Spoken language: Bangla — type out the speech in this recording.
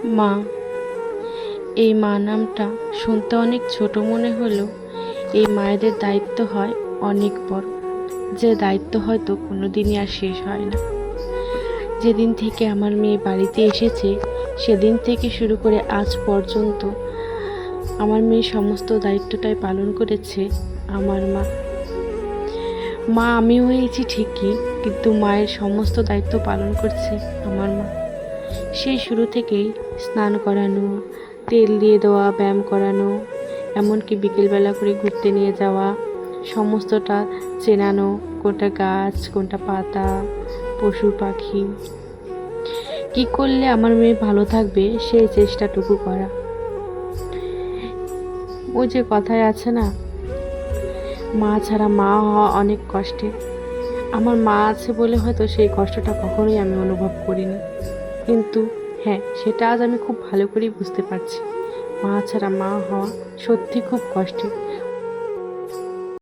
মা। এই মা নামটা শুনতে অনেক ছোট মনে হলেও এই মায়েদের দায়িত্ব হয় অনেক বড়, যে দায়িত্ব হয়তো কোনোদিনই আর শেষ হয় না। যেদিন থেকে আমার মেয়ে বাড়িতে এসেছে সেদিন থেকে শুরু করে আজ পর্যন্ত আমার মেয়ে সমস্ত দায়িত্বটাই পালন করেছে আমার মা। মা আমি হয়েছি ঠিকই, কিন্তু মায়ের সমস্ত দায়িত্ব পালন করছে আমার মা। সেই শুরু থেকেই স্নান করানো, তেল দিয়ে দেওয়া, ব্যায়াম করানো, এমনকি বিকেলবেলা করে ঘুরতে নিয়ে যাওয়া, সমস্তটা চেনানো, কোনটা গাছ কোনটা পাতা, পশু পাখি, কি করলে আমার মেয়ে ভালো থাকবে সেই চেষ্টাটুকু করা। ওই যে কথায় আছে না, মা ছাড়া মা হওয়া অনেক কষ্টের। আমার মা আছে বলে হয়তো সেই কষ্টটা কখনোই আমি অনুভব করিনি, কিন্তু হ্যাঁ, সেটা আজ আমি খুব ভালো করেই বুঝতে পারছি। মা ছাড়া মা হওয়া সত্যি খুব কষ্টের।